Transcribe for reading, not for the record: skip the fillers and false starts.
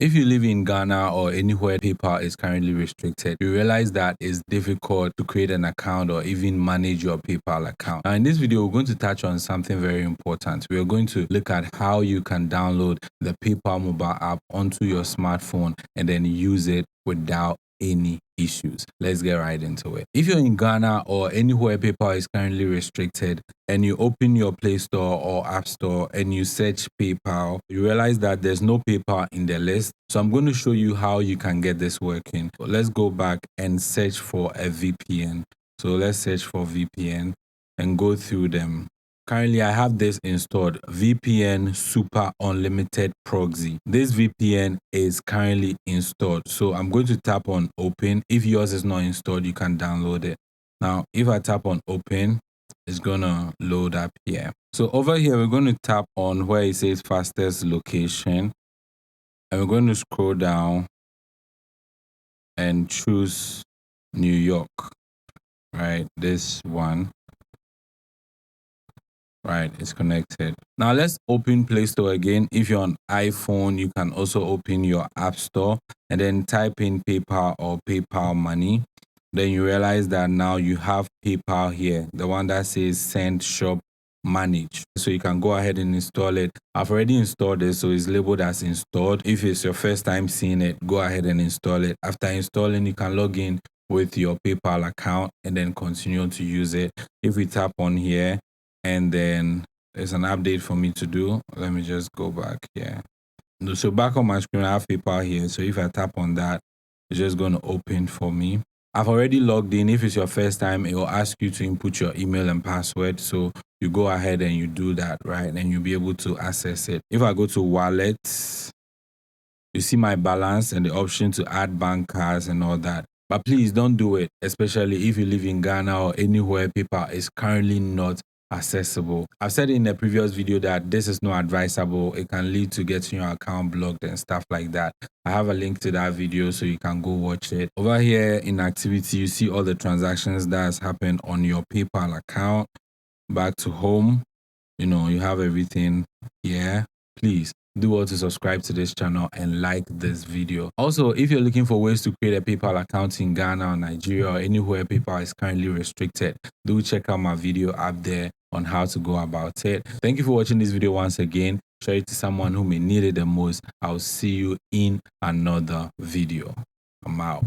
If you live in Ghana or anywhere PayPal is currently restricted, you realize that it's difficult to create an account or even manage your PayPal account. Now in this video, we're going to touch on something very important. We're going to look at how you can download the PayPal mobile app onto your smartphone and then use it without any issues. Let's get right into it. If you're in Ghana or anywhere PayPal is currently restricted and you open your Play Store or App Store and you search PayPal, you realize that there's no PayPal in the list. So I'm going to show you how you can get this working. So let's go back and search for a VPN. So let's search for VPN and go through them. Currently, I have this installed, VPN Super Unlimited Proxy. This VPN is currently installed. So I'm going to tap on open. If yours is not installed, you can download it. Now, if I tap on open, it's going to load up here. So over here, we're going to tap on where it says fastest location. And we're going to scroll down and choose New York, right? This one. Right, it's connected. Now let's open Play Store again. If you're on iPhone, you can also open your App Store and then type in PayPal or PayPal Money. Then you realize that now you have PayPal here, the one that says Send, Shop, Manage. So you can go ahead and install it. I've already installed it, so it's labeled as installed. If it's your first time seeing it, go ahead and install it. After installing, you can log in with your PayPal account and then continue to use it. If we tap on here, and then there's an update for me to do. Let me just go back here. So back on my screen, I have PayPal here. So if I tap on that, it's just going to open for me. I've already logged in. If it's your first time, it will ask you to input your email and password. So you go ahead and you do that, right? And you'll be able to access it. If I go to wallets, you see my balance and the option to add bank cards and all that. But please don't do it, especially if you live in Ghana or anywhere PayPal is currently not accessible. I've said in a previous video that this is not advisable. It can lead to getting your account blocked and stuff like that. I have a link to that video so you can go watch it. Over here in activity, you see all the transactions that has happened on your PayPal account. Back to home, you have everything here. Please do also subscribe to this channel and like this video. Also, if you're looking for ways to create a PayPal account in Ghana or Nigeria or anywhere PayPal is currently restricted, do check out my video up there on how to go about it. Thank you for watching this video once again. Share it to someone who may need it the most. I'll see you in another video. I'm out.